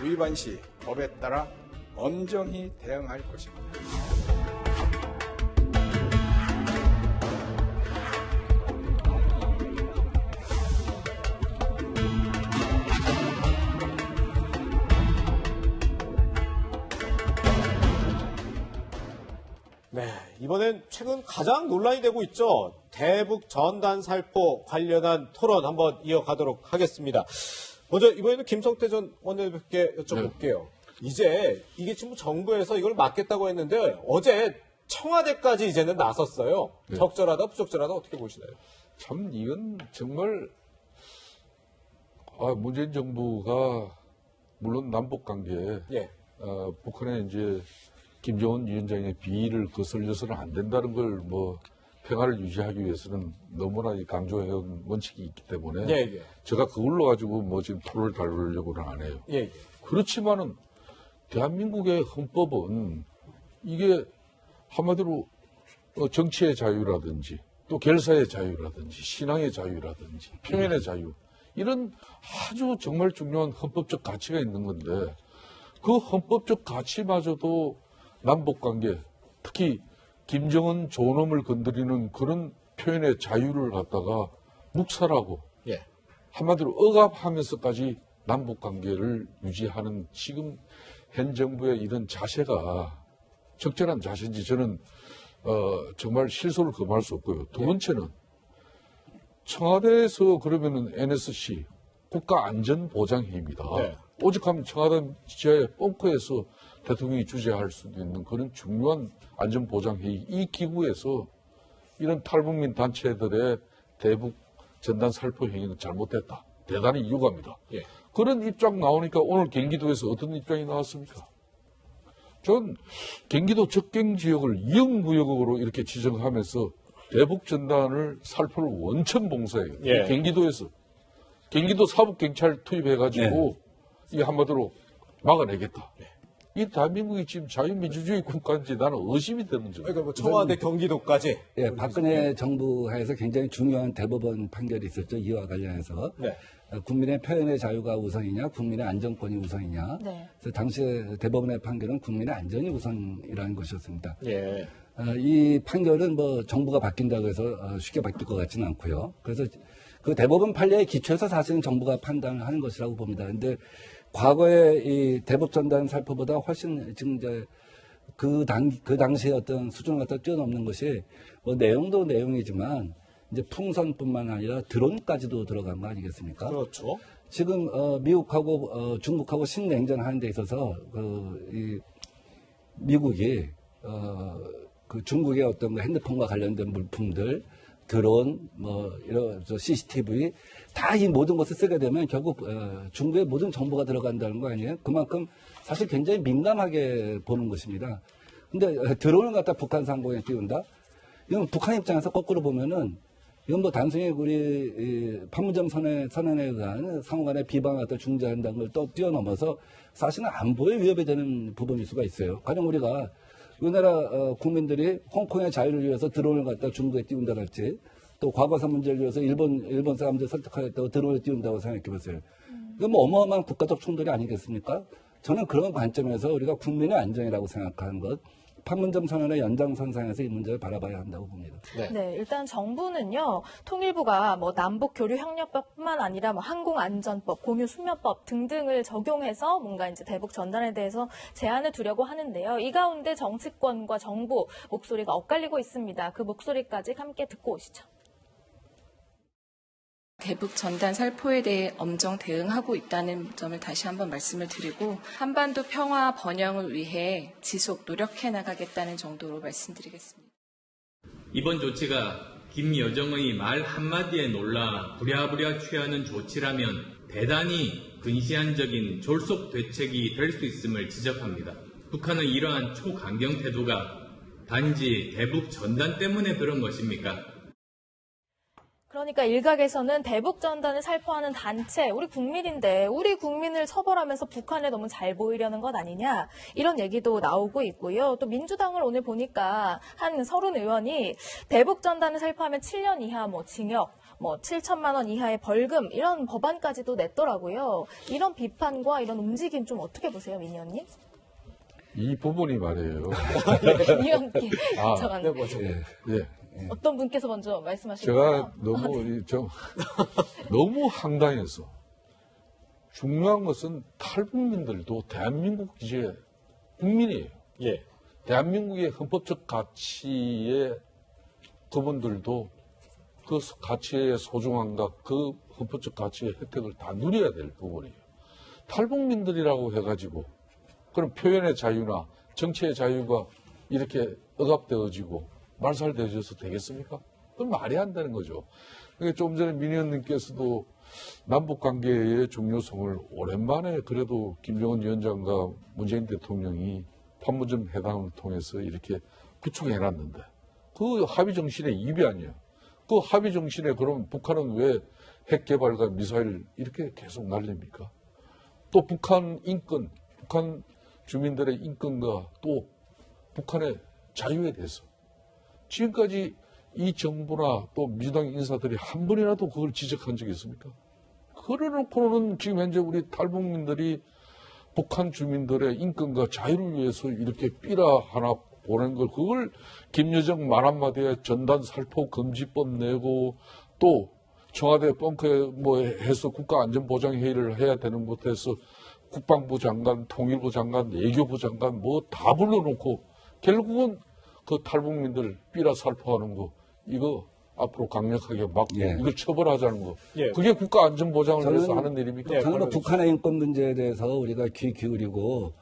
위반 시 법에 따라 엄정히 대응할 것입니다. 네, 이번엔 최근 가장 논란이 되고 있죠. 대북 전단 살포 관련한 토론 한번 이어가도록 하겠습니다. 먼저 이번에는 김성태 전 원내대표께 여쭤볼게요. 이제 이게 지금 정부에서 이걸 막겠다고 했는데 어제 청와대까지 이제는 나섰어요. 네. 적절하다 부적절하다 어떻게 보시나요? 참 이건 정말 문재인 정부가 물론 남북 관계에 예. 북한의 이제 김정은 위원장의 비위를 거슬려서는 안 된다는 걸 평화를 유지하기 위해서는 너무나 강조해온 원칙이 있기 때문에 예. 제가 그걸로 가지고 지금 토를 다루려고는 안 해요. 예. 그렇지만은 대한민국의 헌법은 이게 한마디로 정치의 자유라든지 또 결사의 자유라든지 신앙의 자유라든지 표현의 자유 이런 아주 정말 중요한 헌법적 가치가 있는 건데 그 헌법적 가치마저도 남북관계 특히 김정은 존엄을 건드리는 그런 표현의 자유를 갖다가 묵살하고 예. 한마디로 억압하면서까지 남북관계를 유지하는 지금 현 정부의 이런 자세가 적절한 자세인지 저는 정말 실소를 금할 수 없고요. 두 번째는 청와대에서 그러면은 NSC 국가안전보장회의입니다. 네. 오직하면 청와대 지하의 벙커에서 대통령이 주재할 수도 있는 그런 중요한 안전보장회의 이 기구에서 이런 탈북민 단체들의 대북 전단 살포 행위는 잘못됐다. 대단히 유감이다. 예. 그런 입장 나오니까 오늘 경기도에서 어떤 입장이 나왔습니까? 전 경기도 접경 지역을 이용구역으로 이렇게 지정하면서 대북 전단을 살포를 원천 봉쇄해요. 예. 경기도에서 경기도 사법경찰 투입해가지고 이 한마디로 막아내겠다. 이 대한민국이 지금 자유민주주의 국가인지 나는 의심이 되는 점. 그러니까 청와대 경기도까지. 예, 박근혜 정부 하에서 굉장히 중요한 대법원 판결이 있었죠. 이와 관련해서. 네. 국민의 표현의 자유가 우선이냐, 국민의 안전권이 우선이냐. 네. 그래서 당시에 대법원의 판결은 국민의 안전이 우선이라는 것이었습니다. 예. 이 판결은 정부가 바뀐다고 해서 쉽게 바뀔 것 같지는 않고요. 그래서 그 대법원 판례에 기초해서 사실은 정부가 판단을 하는 것이라고 봅니다. 근데 과거에 이 대북 전단 살포보다 훨씬 지금 이제 그 당시의 어떤 수준을 갖다 뛰어넘는 것이 내용도 내용이지만 이제 풍선뿐만 아니라 드론까지도 들어간 거 아니겠습니까? 그렇죠. 지금 미국하고 중국하고 신냉전하는 데 있어서 미국이 그 중국의 어떤 핸드폰과 관련된 물품들, 드론, 이런 CCTV 다 이 모든 것을 쓰게 되면 결국 중국의 모든 정보가 들어간다는 거 아니에요? 그만큼 사실 굉장히 민감하게 보는 것입니다. 근데 드론을 갖다 북한 상공에 띄운다? 이건 북한 입장에서 거꾸로 보면은 이건 단순히 우리 판문점 선언에 의한 상호간의 비방을 갖다 중재한다는 걸 또 뛰어넘어서 사실은 안보에 위협이 되는 부분일 수가 있어요. 가령 우리가 우리나라 국민들이 홍콩의 자유를 위해서 드론을 갖다 중국에 띄운다랄지 또 과거사 문제를 위해서 일본 사람들 설득하겠다고 드론을 띄운다고 생각해보세요. 이건 어마어마한 국가적 충돌이 아니겠습니까? 저는 그런 관점에서 우리가 국민의 안전이라고 생각하는 것, 판문점 선언의 연장선상에서 이 문제를 바라봐야 한다고 봅니다. 네, 일단 정부는요, 통일부가 남북 교류 협력법뿐만 아니라 항공안전법, 공유수면법 등등을 적용해서 뭔가 이제 대북 전단에 대해서 제한을 두려고 하는데요. 이 가운데 정치권과 정부 목소리가 엇갈리고 있습니다. 그 목소리까지 함께 듣고 오시죠. 대북 전단 살포에 대해 엄정 대응하고 있다는 점을 다시 한번 말씀을 드리고 한반도 평화 번영을 위해 지속 노력해 나가겠다는 정도로 말씀드리겠습니다. 이번 조치가 김여정의 말 한마디에 놀라 부랴부랴 취하는 조치라면 대단히 근시안적인 졸속 대책이 될 수 있음을 지적합니다. 북한의 이러한 초강경 태도가 단지 대북 전단 때문에 그런 것입니까? 그러니까 일각에서는 대북 전단을 살포하는 단체, 우리 국민인데 우리 국민을 처벌하면서 북한에 너무 잘 보이려는 것 아니냐 이런 얘기도 나오고 있고요. 또 민주당을 오늘 보니까 한 30 의원이 대북 전단을 살포하면 7년 이하 뭐 징역, 뭐 7천만 원 이하의 벌금 이런 법안까지도 냈더라고요. 이런 비판과 이런 움직임 좀 어떻게 보세요, 민 의원님? 이 부분이 말이에요. 민 의원께 잠깐 예. 어떤 분께서 먼저 말씀하실까요? 제가 너무 황당해서 중요한 것은 탈북민들도 대한민국 이제 국민이에요. 예. 대한민국의 헌법적 가치에 그분들도 그 가치의 소중함과 그 헌법적 가치의 혜택을 다 누려야 될 부분이에요. 탈북민들이라고 해가지고 그런 표현의 자유나 정치의 자유가 이렇게 억압되어지고 말살되어져서 되겠습니까? 그건 말이 안 되는 거죠. 그러니까 좀 전에 민 의원님께서도 남북관계의 중요성을 오랜만에 그래도 김정은 위원장과 문재인 대통령이 판문점 회담을 통해서 이렇게 구축해놨는데 그 합의 정신의 입이 아니에요. 그 합의 정신에 그럼 북한은 왜 핵 개발과 미사일 이렇게 계속 날립니까? 또 북한 인권, 북한 주민들의 인권과 또 북한의 자유에 대해서 지금까지 이 정부나 또 민주당 인사들이 한 번이라도 그걸 지적한 적이 있습니까? 그래놓고는 지금 현재 우리 탈북민들이 북한 주민들의 인권과 자유를 위해서 이렇게 삐라 하나 보낸 걸 그걸 김여정 말 한마디에 전단 살포 금지법 내고 또 청와대 벙커에 뭐 해서 국가안전보장회의를 해야 되는 것에서 국방부 장관, 통일부 장관, 외교부 장관 뭐 다 불러놓고 결국은 그 탈북민들 삐라 살포하는 거 이거 앞으로 강력하게 막고 이걸 처벌하자는 거 그게 국가안전보장을 위해서 하는 일입니까? 저는 북한의 인권 문제에 대해서 우리가 귀 기울이고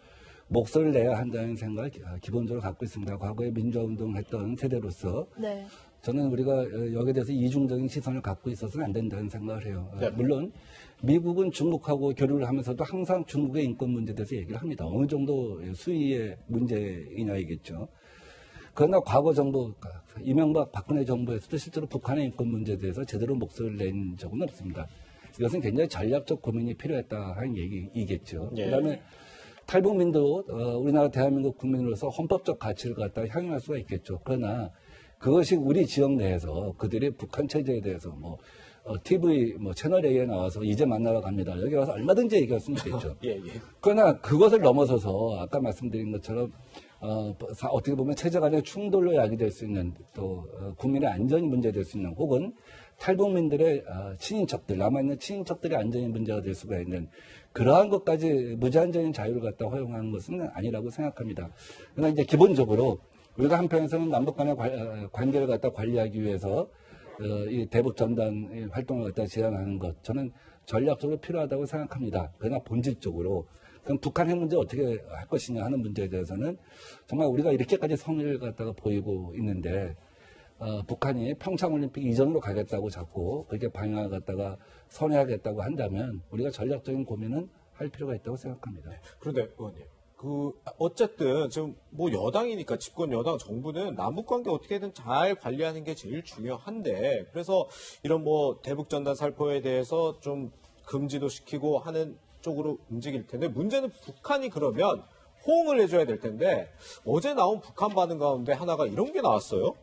목소리를 내야 한다는 생각을 기본적으로 갖고 있습니다. 과거에 민주화운동을 했던 세대로서 네. 저는 우리가 여기에 대해서 이중적인 시선을 갖고 있어서는 안 된다는 생각을 해요. 물론 미국은 중국하고 교류를 하면서도 항상 중국의 인권 문제에 대해서 얘기를 합니다. 어느 정도 수위의 문제이냐이겠죠. 그러나 과거 정부, 이명박 박근혜 정부에서도 실제로 북한의 인권 문제에 대해서 제대로 목소리를 낸 적은 없습니다. 이것은 굉장히 전략적 고민이 필요했다 하는 얘기이겠죠. 그다음에 탈북민도 우리나라 대한민국 국민으로서 헌법적 가치를 갖다가 향유할 수가 있겠죠. 그러나 그것이 우리 지역 내에서 그들이 북한 체제에 대해서 TV 채널 A에 나와서 이제 만나러 갑니다. 여기 와서 얼마든지 얘기할 수는 있겠죠. 그러나 그것을 넘어서서 아까 말씀드린 것처럼 어떻게 보면 체제 간의 충돌로 야기될 수 있는 또 국민의 안전이 문제될 수 있는 혹은 탈북민들의 친인척들 남아있는 친인척들의 안전이 문제가 될 수가 있는 그러한 것까지 무제한적인 자유를 갖다 허용하는 것은 아니라고 생각합니다. 그러나 이제 기본적으로 우리가 한편에서는 남북 간의 관계를 갖다 관리하기 위해서 이 대북 전단 활동을 갖다 제한하는 것 저는 전략적으로 필요하다고 생각합니다. 그러나 본질적으로 그럼 북한 핵 문제 어떻게 할 것이냐 하는 문제에 대해서는 정말 우리가 이렇게까지 성의를 갖다가 보이고 있는데 북한이 평창올림픽 이전으로 가겠다고 자꾸 그렇게 방향을 갖다가 선회하겠다고 한다면 우리가 전략적인 고민은 할 필요가 있다고 생각합니다. 그런데 의원님, 어쨌든 지금 여당이니까 집권 여당 정부는 남북 관계 어떻게든 잘 관리하는 게 제일 중요한데 그래서 이런 대북 전단 살포에 대해서 좀 금지도 시키고 하는 쪽으로 움직일 텐데 문제는 북한이 그러면 호응을 해줘야 될 텐데 어제 나온 북한 반응 가운데 하나가 이런 게 나왔어요.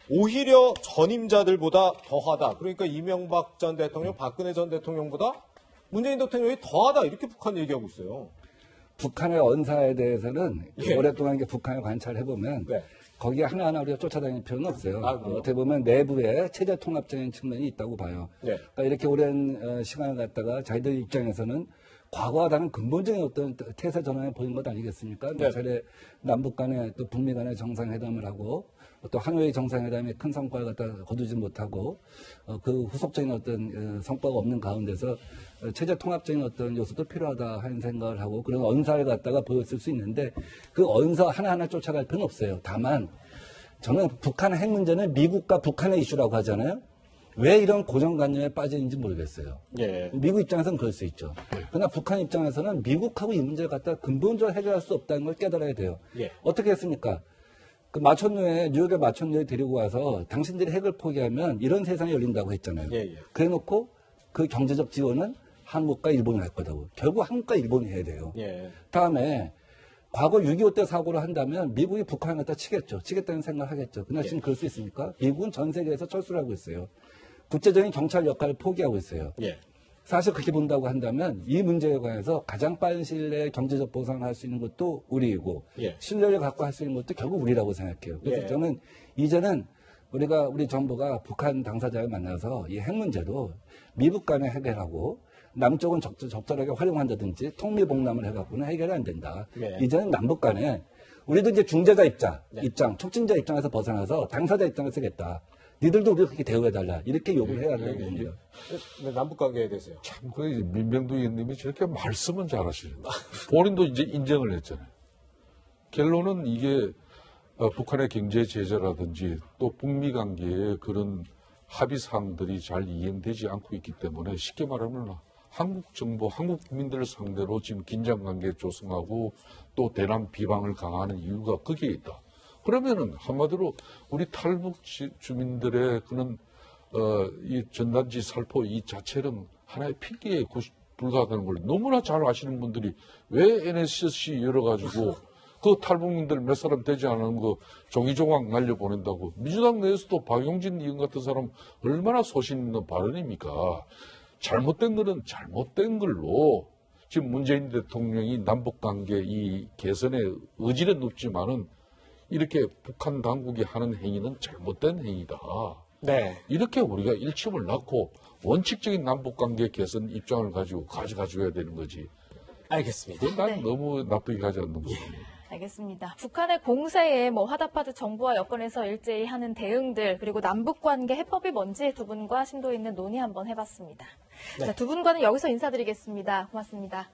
오히려 전임자들보다 더하다. 그러니까 이명박 전 대통령, 박근혜 전 대통령보다 문재인 대통령이 더하다. 이렇게 북한 얘기하고 있어요. 북한의 언사에 대해서는 오랫동안 북한을 관찰해보면 거기에 하나하나 우리가 쫓아다닐 필요는 없어요. 어떻게 보면 내부에 체제 통합적인 측면이 있다고 봐요. 그러니까 이렇게 오랜 시간을 갖다가 자기들 입장에서는 과거와 다른 근본적인 어떤 태세 전환을 보인 것 아니겠습니까? 몇 차례 남북 간의 또 북미 간의 정상회담을 하고 또 하노이 정상회담에 큰 성과를 갖다 거두지 못하고 그 후속적인 어떤 성과가 없는 가운데서 체제 통합적인 어떤 요소도 필요하다 하는 생각을 하고 그런 언사를 갖다가 보였을 수 있는데 그 언사 하나하나 쫓아갈 필요는 없어요. 다만 저는 북한 핵 문제는 미국과 북한의 이슈라고 하잖아요. 왜 이런 고정관념에 빠지는지 모르겠어요. 미국 입장에서는 그럴 수 있죠. 그러나 북한 입장에서는 미국하고 이 문제를 갖다 근본적으로 해결할 수 없다는 걸 깨달아야 돼요. 어떻게 했습니까? 그 마천루에 뉴욕의 마천루에 데리고 와서 당신들이 핵을 포기하면 이런 세상이 열린다고 했잖아요. 예, 예. 그래놓고 그 경제적 지원은 한국과 일본이 할 거다고. 결국 한국과 일본이 해야 돼요. 예. 다음에 과거 6.25 때 사고를 한다면 미국이 북한을 갖다 치겠죠. 치겠다는 생각을 하겠죠. 그러나 지금 그럴 수 있습니까? 미국은 전 세계에서 철수를 하고 있어요. 국제적인 경찰 역할을 포기하고 있어요. 예. 사실 그렇게 본다고 한다면 이 문제에 관해서 가장 빠른 시일 내에 경제적 보상을 할 수 있는 것도 우리이고 예. 신뢰를 갖고 할 수 있는 것도 결국 우리라고 생각해요. 그래서 예. 저는 이제는 우리 정부가 북한 당사자를 만나서 이 핵 문제도 미국 간에 해결하고 남쪽은 적절하게 활용한다든지 통미봉남을 해갖고는 해결이 안 된다. 예. 이제는 남북 간에 우리도 이제 중재자 입장, 촉진자 입장에서 벗어나서 당사자 입장을 쓰겠다. 니들도 우리 그렇게 대우해달라. 이렇게 요구를 해야 된다고 봅니다. 네, 남북 관계에 대해서요. 참, 그 민병두 의원님이 저렇게 말씀은 잘하시죠. 본인도 이제 인정을 했잖아요. 결론은 이게 북한의 경제 제재라든지 또 북미 관계에 그런 합의 사항들이 잘 이행되지 않고 있기 때문에 쉽게 말하면 한국 정부, 한국 국민들을 상대로 지금 긴장 관계 조성하고 또 대남 비방을 강화하는 이유가 거기에 있다. 그러면은 한마디로 우리 탈북 주민들의 그런 이 전단지 살포 이 자체는 하나의 핑계에 불과하다는 걸 너무나 잘 아시는 분들이 왜 NSC 열어가지고 그 탈북민들 몇 사람 되지 않은 거 종이 조각 날려보낸다고 민주당 내에서도 박용진 의원 같은 사람 얼마나 소신 있는 발언입니까? 잘못된 거는 잘못된 걸로 지금 문재인 대통령이 남북관계 이 개선에 의지는 높지만은 이렇게 북한 당국이 하는 행위는 잘못된 행위다. 네. 이렇게 우리가 일침을 낳고 원칙적인 남북관계 개선 입장을 가지고 가져가줘야 되는 거지. 알겠습니다. 그건 난 네. 너무 납득이 가지 않는 거지. 알겠습니다. 북한의 공세에 화답하듯 정부와 여권에서 일제히 하는 대응들 그리고 남북관계 해법이 뭔지 두 분과 심도 있는 논의 한번 해봤습니다. 네. 자, 두 분과는 여기서 인사드리겠습니다. 고맙습니다.